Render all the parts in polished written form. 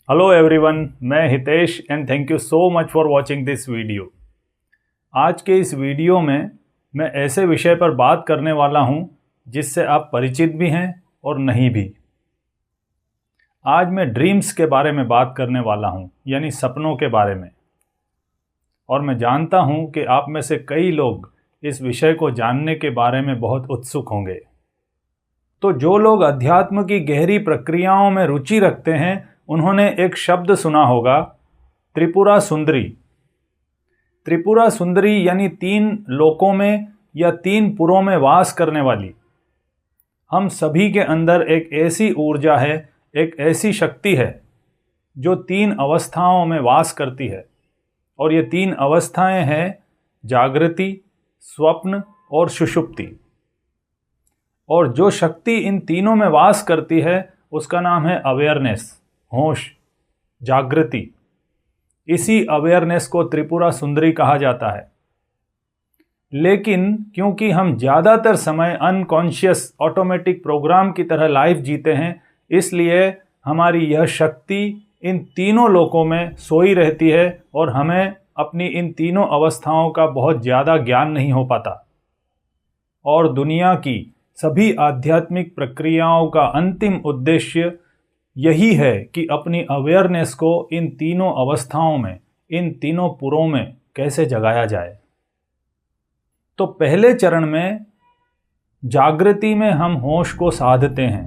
Hello everyone, मैं Hitesh and thank you so much for watching this video. आज के इस वीडियो में मैं ऐसे विषय पर बात करने वाला हूं जिससे आप परिचित भी हैं और नहीं भी। आज मैं ड्रीम्स के बारे में बात करने वाला हूं, यानी सपनों के बारे में। और मैं जानता हूं कि आप में से कई लोग इस विषय को जानने के बारे में बहुत उत्सुक होंगे। तो जो लोग अध्यात्म की गहरी प्रक्रियाओं में रुचि रखते हैं उन्होंने एक शब्द सुना होगा, त्रिपुरा सुंदरी। त्रिपुरा सुंदरी यानी 3 लोकों में या 3 पुरों में वास करने वाली। हम सभी के अंदर एक ऐसी ऊर्जा है, एक ऐसी शक्ति है जो 3 अवस्थाओं में वास करती है। और ये 3 अवस्थाएं हैं जागृति, स्वप्न और सुषुप्ति। और जो शक्ति इन तीनों में वास करती है उसका नाम है अवेयरनेस, होश, जागृति। इसी अवेयरनेस को त्रिपुरा सुंदरी कहा जाता है। लेकिन क्योंकि हम ज़्यादातर समय अनकॉन्शियस ऑटोमेटिक प्रोग्राम की तरह लाइफ जीते हैं, इसलिए हमारी यह शक्ति इन तीनों लोकों में सोई रहती है और हमें अपनी इन तीनों अवस्थाओं का बहुत ज़्यादा ज्ञान नहीं हो पाता। और दुनिया की सभी आध्यात्मिक प्रक्रियाओं का अंतिम उद्देश्य यही है कि अपनी अवेयरनेस को इन तीनों अवस्थाओं में, इन तीनों पुरों में कैसे जगाया जाए। तो पहले चरण में जागृति में हम होश को साधते हैं।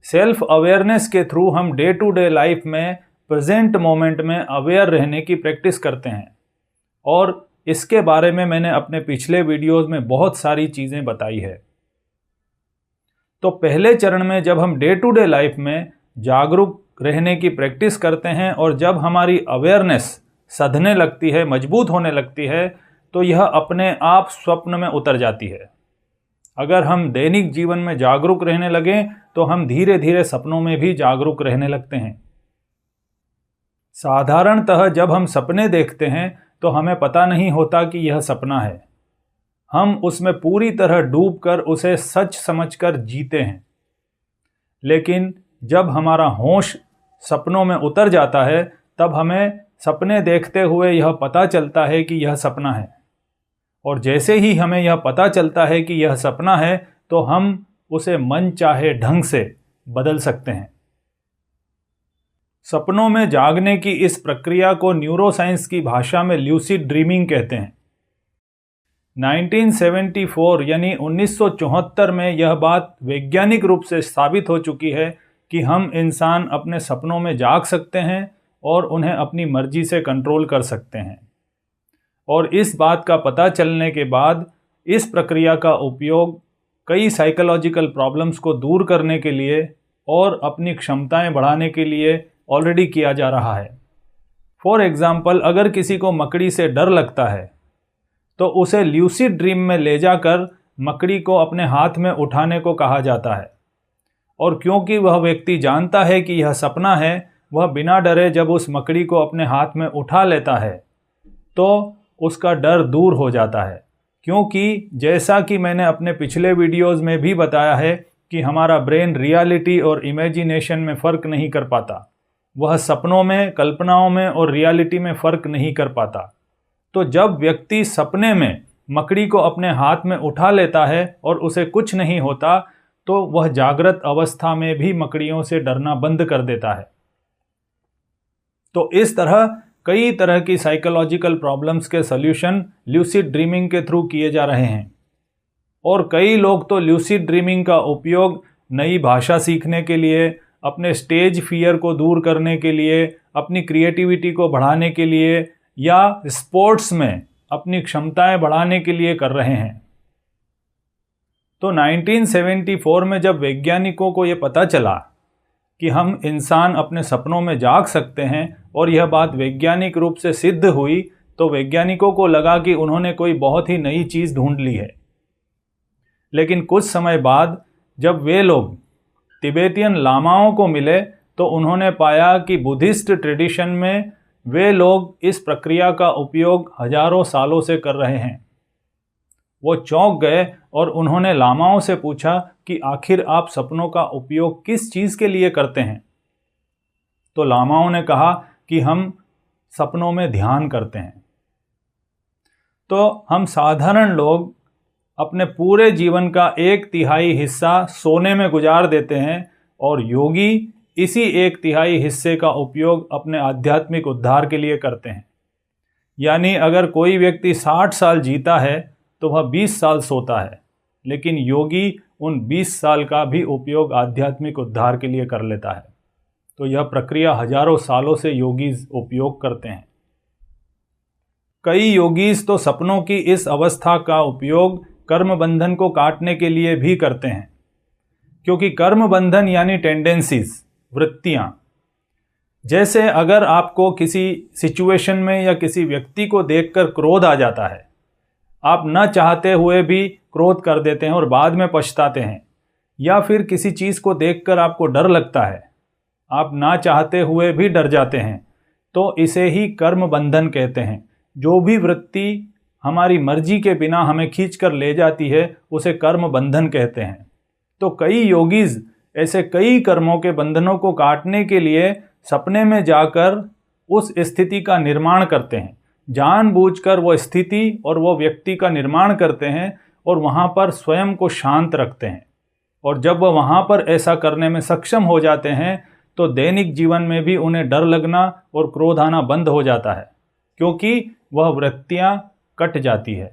सेल्फ अवेयरनेस के थ्रू हम डे टू डे लाइफ में प्रेजेंट मोमेंट में अवेयर रहने की प्रैक्टिस करते हैं। और इसके बारे में मैंने अपने पिछले वीडियोस में बहुत सारी चीज़ें बताई है। तो पहले चरण में जब हम डे टू डे लाइफ में जागरूक रहने की प्रैक्टिस करते हैं और जब हमारी अवेयरनेस सधने लगती है, मजबूत होने लगती है, तो यह अपने आप स्वप्न में उतर जाती है। अगर हम दैनिक जीवन में जागरूक रहने लगें तो हम धीरे धीरे सपनों में भी जागरूक रहने लगते हैं। साधारणतः जब हम सपने देखते हैं तो हमें पता नहीं होता कि यह सपना है। हम उसमें पूरी तरह डूबकर उसे सच समझकर जीते हैं। लेकिन जब हमारा होश सपनों में उतर जाता है तब हमें सपने देखते हुए यह पता चलता है कि यह सपना है। और जैसे ही हमें यह पता चलता है कि यह सपना है तो हम उसे मन चाहे ढंग से बदल सकते हैं। सपनों में जागने की इस प्रक्रिया को न्यूरोसाइंस की भाषा में ल्यूसिड ड्रीमिंग कहते हैं। 1974 यानी 1974 में यह बात वैज्ञानिक रूप से साबित हो चुकी है कि हम इंसान अपने सपनों में जाग सकते हैं और उन्हें अपनी मर्जी से कंट्रोल कर सकते हैं। और इस बात का पता चलने के बाद इस प्रक्रिया का उपयोग कई साइकोलॉजिकल प्रॉब्लम्स को दूर करने के लिए और अपनी क्षमताएं बढ़ाने के लिए ऑलरेडी किया जा रहा है। फॉर एग्जाम्पल, अगर किसी को मकड़ी से डर लगता है तो उसे ल्यूसिड ड्रीम में ले जाकर मकड़ी को अपने हाथ में उठाने को कहा जाता है। और क्योंकि वह व्यक्ति जानता है कि यह सपना है, वह बिना डरे जब उस मकड़ी को अपने हाथ में उठा लेता है तो उसका डर दूर हो जाता है। क्योंकि जैसा कि मैंने अपने पिछले वीडियोस में भी बताया है कि हमारा ब्रेन रियलिटी और इमेजिनेशन में फ़र्क नहीं कर पाता। वह सपनों में, कल्पनाओं में और रियलिटी में फ़र्क नहीं कर पाता। तो जब व्यक्ति सपने में मकड़ी को अपने हाथ में उठा लेता है और उसे कुछ नहीं होता तो वह जागृत अवस्था में भी मकड़ियों से डरना बंद कर देता है। तो इस तरह कई तरह की साइकोलॉजिकल प्रॉब्लम्स के सॉल्यूशन ल्यूसिड ड्रीमिंग के थ्रू किए जा रहे हैं। और कई लोग तो ल्यूसिड ड्रीमिंग का उपयोग नई भाषा सीखने के लिए, अपने स्टेज फियर को दूर करने के लिए, अपनी क्रिएटिविटी को बढ़ाने के लिए या स्पोर्ट्स में अपनी क्षमताएं बढ़ाने के लिए कर रहे हैं। तो 1974 में जब वैज्ञानिकों को ये पता चला कि हम इंसान अपने सपनों में जाग सकते हैं और यह बात वैज्ञानिक रूप से सिद्ध हुई, तो वैज्ञानिकों को लगा कि उन्होंने कोई बहुत ही नई चीज़ ढूंढ ली है। लेकिन कुछ समय बाद जब वे लोग तिब्बतियन लामाओं को मिले तो उन्होंने पाया कि बुद्धिस्ट ट्रेडिशन में वे लोग इस प्रक्रिया का उपयोग हजारों सालों से कर रहे हैं। वो चौंक गए और उन्होंने लामाओं से पूछा कि आखिर आप सपनों का उपयोग किस चीज़ के लिए करते हैं। तो लामाओं ने कहा कि हम सपनों में ध्यान करते हैं। तो हम साधारण लोग अपने पूरे जीवन का 1/3 हिस्सा सोने में गुजार देते हैं और योगी इसी 1/3 हिस्से का उपयोग अपने आध्यात्मिक उद्धार के लिए करते हैं। यानी अगर कोई व्यक्ति 60 साल जीता है तो वह 20 साल सोता है, लेकिन योगी उन 20 साल का भी उपयोग आध्यात्मिक उद्धार के लिए कर लेता है। तो यह प्रक्रिया हजारों सालों से योगीज उपयोग करते हैं। कई योगीज तो सपनों की इस अवस्था का उपयोग कर्म बंधन को काटने के लिए भी करते हैं, क्योंकि कर्म बंधन यानी टेंडेंसीज, वृत्तियां, जैसे अगर आपको किसी सिचुएशन में या किसी व्यक्ति को देखकर क्रोध आ जाता है, आप न चाहते हुए भी क्रोध कर देते हैं और बाद में पछताते हैं, या फिर किसी चीज़ को देखकर आपको डर लगता है, आप ना चाहते हुए भी डर जाते हैं, तो इसे ही कर्म बंधन कहते हैं। जो भी वृत्ति हमारी मर्जी के बिना हमें खींचकर ले जाती है उसे कर्म बंधन कहते हैं। तो कई योगीज ऐसे कई कर्मों के बंधनों को काटने के लिए सपने में जाकर उस स्थिति का निर्माण करते हैं, जानबूझकर वो स्थिति और वो व्यक्ति का निर्माण करते हैं और वहाँ पर स्वयं को शांत रखते हैं। और जब वह वहाँ पर ऐसा करने में सक्षम हो जाते हैं तो दैनिक जीवन में भी उन्हें डर लगना और क्रोध आना बंद हो जाता है, क्योंकि वह वृत्तियाँ कट जाती है।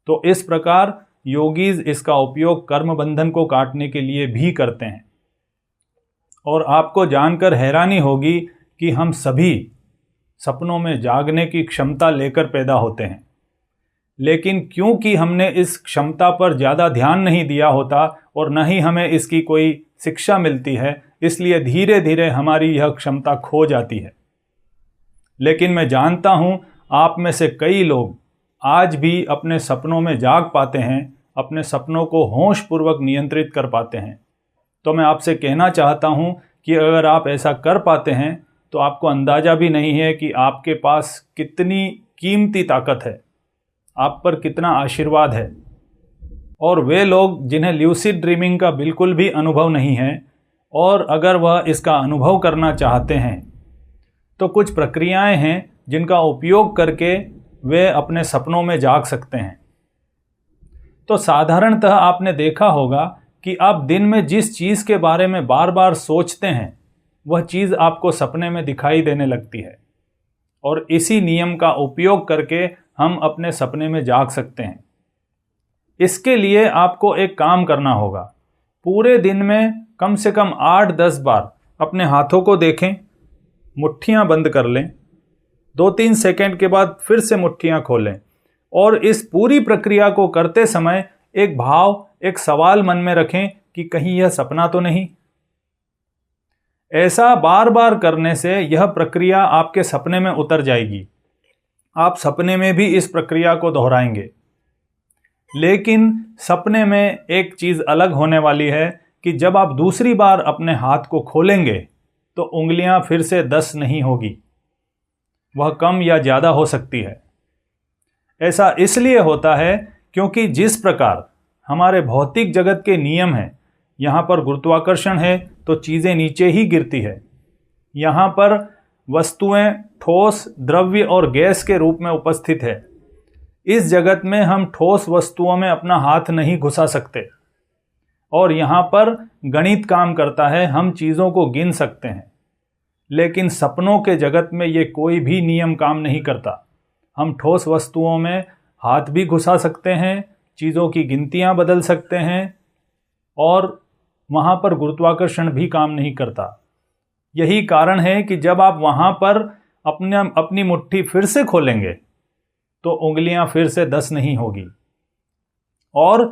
तो इस प्रकार योगीज इसका उपयोग कर्म बंधन को काटने के लिए भी करते हैं। और आपको जानकर हैरानी होगी कि हम सभी सपनों में जागने की क्षमता लेकर पैदा होते हैं, लेकिन क्योंकि हमने इस क्षमता पर ज़्यादा ध्यान नहीं दिया होता और न ही हमें इसकी कोई शिक्षा मिलती है, इसलिए धीरे धीरे हमारी यह क्षमता खो जाती है। लेकिन मैं जानता हूँ आप में से कई लोग आज भी अपने सपनों में जाग पाते हैं, अपने सपनों को होशपूर्वक नियंत्रित कर पाते हैं। तो मैं आपसे कहना चाहता हूँ कि अगर आप ऐसा कर पाते हैं तो आपको अंदाज़ा भी नहीं है कि आपके पास कितनी कीमती ताकत है, आप पर कितना आशीर्वाद है। और वे लोग जिन्हें ल्यूसिड ड्रीमिंग का बिल्कुल भी अनुभव नहीं है और अगर वह इसका अनुभव करना चाहते हैं तो कुछ प्रक्रियाएं हैं जिनका उपयोग करके वे अपने सपनों में जाग सकते हैं। तो साधारणतः आपने देखा होगा कि आप दिन में जिस चीज़ के बारे में बार बार सोचते हैं वह चीज़ आपको सपने में दिखाई देने लगती है, और इसी नियम का उपयोग करके हम अपने सपने में जाग सकते हैं। इसके लिए आपको एक काम करना होगा। पूरे दिन में कम से कम 8-10 बार अपने हाथों को देखें, मुट्ठियां बंद कर लें, 2-3 सेकंड के बाद फिर से मुट्ठियां खोलें, और इस पूरी प्रक्रिया को करते समय एक भाव, एक सवाल मन में रखें कि कहीं यह सपना तो नहीं। ऐसा बार बार करने से यह प्रक्रिया आपके सपने में उतर जाएगी। आप सपने में भी इस प्रक्रिया को दोहराएंगे। लेकिन सपने में एक चीज़ अलग होने वाली है कि जब आप दूसरी बार अपने हाथ को खोलेंगे तो उंगलियां फिर से 10 नहीं होगी, वह कम या ज़्यादा हो सकती है। ऐसा इसलिए होता है क्योंकि जिस प्रकार हमारे भौतिक जगत के नियम हैं, यहाँ पर गुरुत्वाकर्षण है तो चीज़ें नीचे ही गिरती है। यहाँ पर वस्तुएं ठोस, द्रव्य और गैस के रूप में उपस्थित है। इस जगत में हम ठोस वस्तुओं में अपना हाथ नहीं घुसा सकते, और यहाँ पर गणित काम करता है, हम चीज़ों को गिन सकते हैं। लेकिन सपनों के जगत में ये कोई भी नियम काम नहीं करता। हम ठोस वस्तुओं में हाथ भी घुसा सकते हैं, चीज़ों की गिनतियाँ बदल सकते हैं, और वहाँ पर गुरुत्वाकर्षण भी काम नहीं करता। यही कारण है कि जब आप वहाँ पर अपनी मुट्ठी फिर से खोलेंगे तो उंगलियां फिर से 10 नहीं होगी। और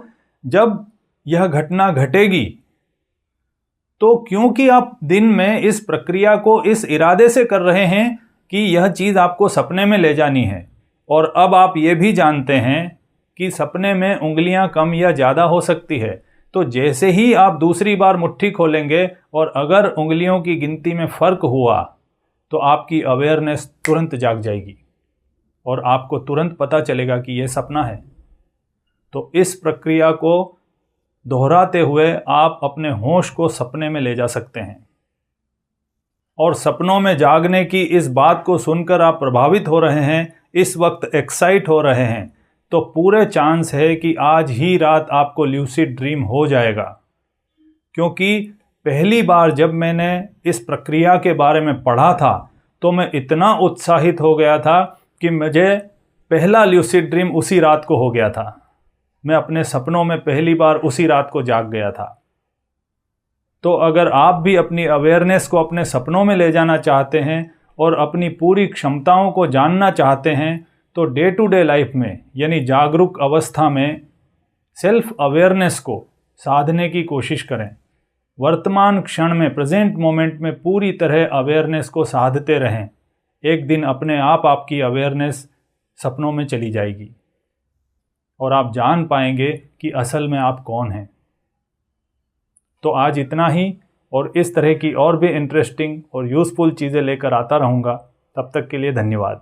जब यह घटना घटेगी तो क्योंकि आप दिन में इस प्रक्रिया को इस इरादे से कर रहे हैं कि यह चीज़ आपको सपने में ले जानी है, और अब आप ये भी जानते हैं कि सपने में उंगलियां कम या ज़्यादा हो सकती है, तो जैसे ही आप दूसरी बार मुट्ठी खोलेंगे और अगर उंगलियों की गिनती में फ़र्क हुआ तो आपकी अवेयरनेस तुरंत जाग जाएगी और आपको तुरंत पता चलेगा कि यह सपना है। तो इस प्रक्रिया को दोहराते हुए आप अपने होश को सपने में ले जा सकते हैं। और सपनों में जागने की इस बात को सुनकर आप प्रभावित हो रहे हैं, इस वक्त एक्साइट हो रहे हैं, तो पूरे चांस है कि आज ही रात आपको ल्यूसिड ड्रीम हो जाएगा। क्योंकि पहली बार जब मैंने इस प्रक्रिया के बारे में पढ़ा था तो मैं इतना उत्साहित हो गया था कि मुझे पहला ल्यूसिड ड्रीम उसी रात को हो गया था। मैं अपने सपनों में पहली बार उसी रात को जाग गया था। तो अगर आप भी अपनी अवेयरनेस को अपने सपनों में ले जाना चाहते हैं और अपनी पूरी क्षमताओं को जानना चाहते हैं तो डे टू डे लाइफ में यानी जागरूक अवस्था में सेल्फ अवेयरनेस को साधने की कोशिश करें। वर्तमान क्षण में, प्रेजेंट मोमेंट में पूरी तरह अवेयरनेस को साधते रहें। एक दिन अपने आप आपकी अवेयरनेस सपनों में चली जाएगी और आप जान पाएंगे कि असल में आप कौन हैं। तो आज इतना ही, और इस तरह की और भी इंटरेस्टिंग और यूज़फुल चीज़ें लेकर आता रहूँगा। तब तक के लिए धन्यवाद।